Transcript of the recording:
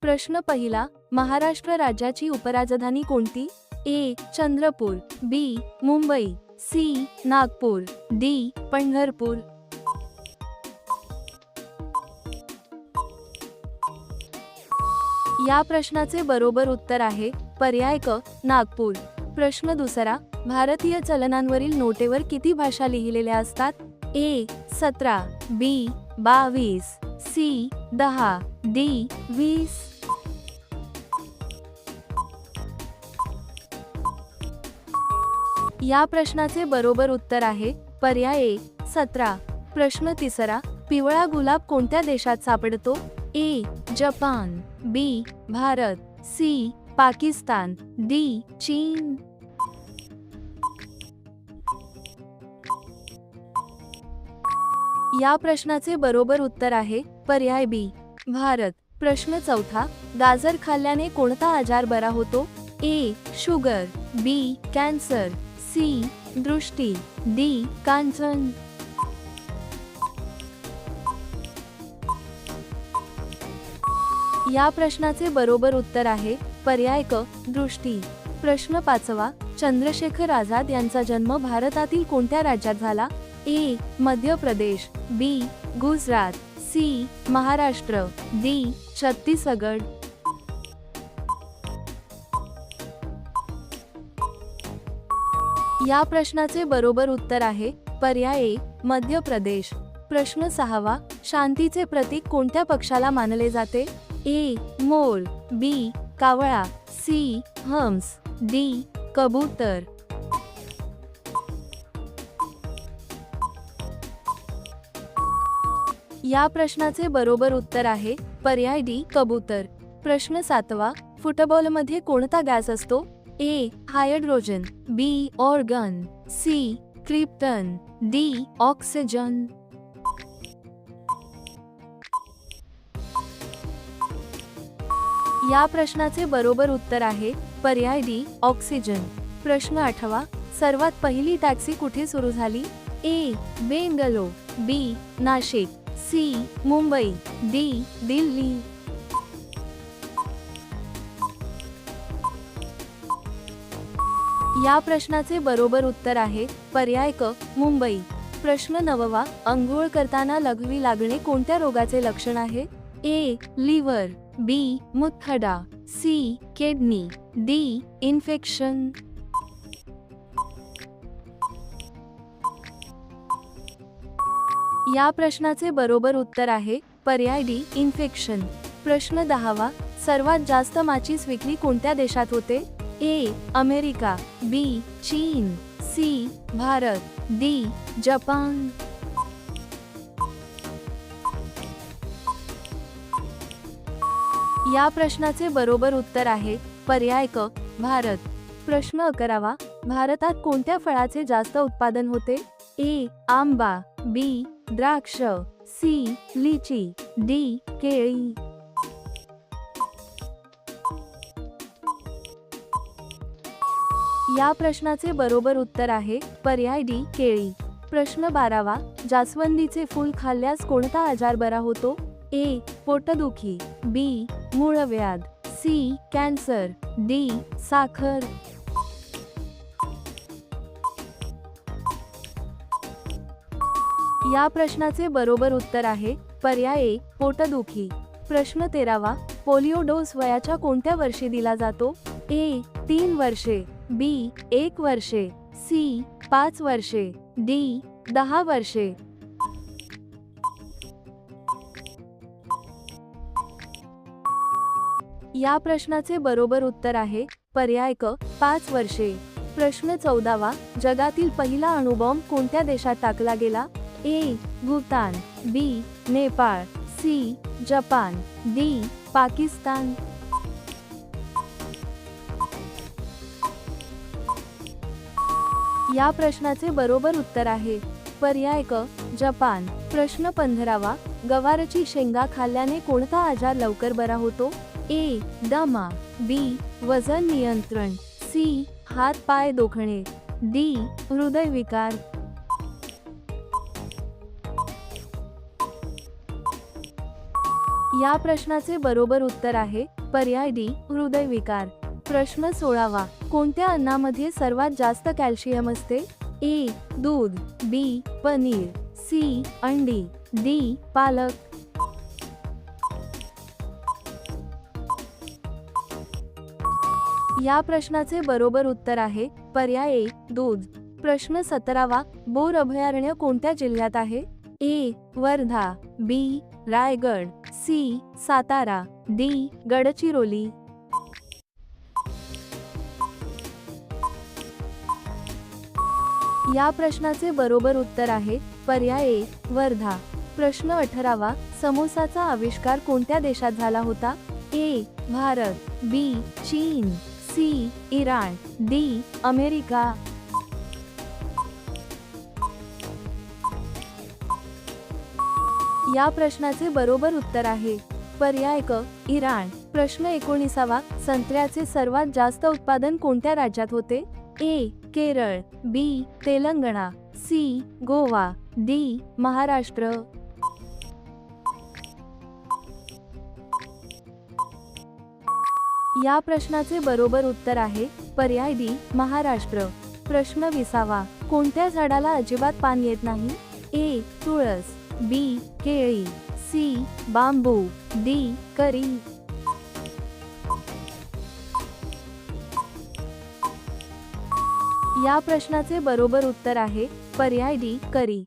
प्रश्न पहिला, महाराष्ट्र राज्याची उपराजधानी कोणती? ए. चंद्रपूर, बी. मुंबई, सी. नागपूर, डी. पंढरपूर. या प्रश्नाचे बरोबर उत्तर आहे पर्याय क. नागपूर. प्रश्न दुसरा, भारतीय चलनांवरील नोटेवर किती भाषा लिहिलेल्या असतात? ए. 17, बी. 22, सी. 10, डी. 20. या प्रश्नाचे बरोबर उत्तर आहे पर्याय ए. 17. प्रश्न तिसरा, पिवळा गुलाब कोणत्या देशात सापडतो? ए. जपान, बी. भारत, सी. पाकिस्तान, डी. चीन. या प्रश्नाचे बरोबर उत्तर आहे पर्याय बी. भारत. प्रश्न चौथा, गाजर खाल्ल्याने कोणता आजार बरा होतो? A. Sugar, B. Cancer, C. दृष्टी, डी. कांचन. या प्रश्नाचे बरोबर उत्तर आहे पर्याय क. दृष्टी. प्रश्न पाचवा, चंद्रशेखर आझाद यांचा जन्म भारतातील कोणत्या राज्यात झाला? ए. मध्य प्रदेश, बी. गुजरात, सी. महाराष्ट्र, डी. छत्तीसगड. या प्रश्नाचे बरोबर उत्तर आहे पर्याय ए. मध्य प्रदेश. प्रश्न सहावा, शांतीचे प्रतीक कोणत्या पक्षाला मानले जाते? ए. मोर, बी. कावळा, सी. हंस, डी. कबूतर. या प्रश्नाचे बरोबर उत्तर आहे पर्याय डी. कबूतर. प्रश्न सातवा, फुटबॉलमध्ये कोणता गॅस असतो? A. Hydrogen, B. Argon, C. Krypton, D. Oxygen. या प्रश्नाचे बरोबर उत्तर आहे पर्याय डी. ऑक्सिजन. प्रश्न आठवा, सर्वात पहिली टॅक्सी कुठे सुरू झाली? ए. बेंगलो, बी. नाशिक, सी. मुंबई, डी. दिल्ली. या प्रश्नाचे बरोबर उत्तर आहे पर्याय क. मुंबई. प्रश्न नववा, अंघोळ करताना लघवी लागणे कोणत्या रोगाचे लक्षण आहे? ए. लिव्हर, बी. मूतखडा, सी. Kidney, D. इन्फेक्शन. या प्रश्नाचे बरोबर उत्तर आहे पर्याय डी. इन्फेक्शन. प्रश्न दहावा, सर्वात जास्त माचीस विक्री कोणत्या देशात होते? ए. अमेरिका, बी. चीन, सी. भारत, डी. जपान. या प्रश्नाचे बरोबर उत्तर आहे पर्याय क. भारत. प्रश्न 11वा, भारतात कोणत्या फळाचे जास्त उत्पादन होते? ए. आंबा, बी. द्राक्ष, सी. लिची, डी. केळी. या प्रश्नाचे बरोबर उत्तर आहे पर्याय डी. केळी. प्रश्न 12वा, जास्वंदीचे फूल खाल्ल्यास कोणता आजार बरा होतो? ए. पोटदुखी, बी. मूळव्याध, सी. Cancer, D. साखर. या प्रश्नाचे बरोबर उत्तर आहे पर्याय ए. पोटदुखी. प्रश्न 13वा, पोलिओ डोस वयाच्या कोणत्या वर्षी दिला जातो? ए. 3 वर्षे, बी. 1 वर्षे, सी. 5 वर्षे, डी. 10 वर्षे. या प्रश्नाचे बरोबर उत्तर आहे पर्याय क. 5 वर्षे. प्रश्न 14वा, जगातील पहिला अणुबॉम्ब कोणत्या देशात टाकला गेला? A. Bhutan, B. Nepal, C. Japan, D. Pakistan. या प्रश्नाचे बरोबर उत्तर आहे पर्याय क. जपान. प्रश्न 15वा, गवारची शेंगा खाल्ल्याने कोणता आजार लवकर बरा होतो? ए. दमा, बी. वजन नियंत्रण, सी. हात पाय दुखणे, डी. हृदयविकार. या प्रश्नाचे बरोबर उत्तर आहे पर्याय डी हृदयविकार. प्रश्न 16वा, कोणत्या अन्नामध्ये सर्वात जास्त कॅल्शियम असते? ए दूध, बी पनीर, सी अंडी, डी पालक. या प्रश्नाचे बरोबर उत्तर आहे पर्याय ए दूध. प्रश्न 17वा, बोर अभयारण्य कोणत्या जिल्ह्यात आहे? ए वर्धा, बी रायगड, सी सातारा, डी गडचिरोली. या प्रश्नाचे बरोबर उत्तर आहे पर्याय ए वर्धा. प्रश्न 18वा, समोसाचा आविष्कार कोणत्या देशात झाला होता? ए भारत, बी चीन, सी इराण, डी अमेरिका. या प्रश्नाचे बरोबर उत्तर आहे पर्याय क इराण. प्रश्न 19वा, संत्र्याचे सर्वात जास्त उत्पादन कोणत्या राज्यात होते? ए केरळ, बी तेलंगणा, सी गोवा, डी महाराष्ट्र. या प्रश्नाचे बरोबर उत्तर आहे पर्याय डी महाराष्ट्र. प्रश्न 20वा, कोणत्या झाडाला अजिबात पान येत नाही? ए तुळस, बी केळी, सी बांबू, डी करी. या प्रश्नाचे बरोबर उत्तर आहे पर्याय डी करी.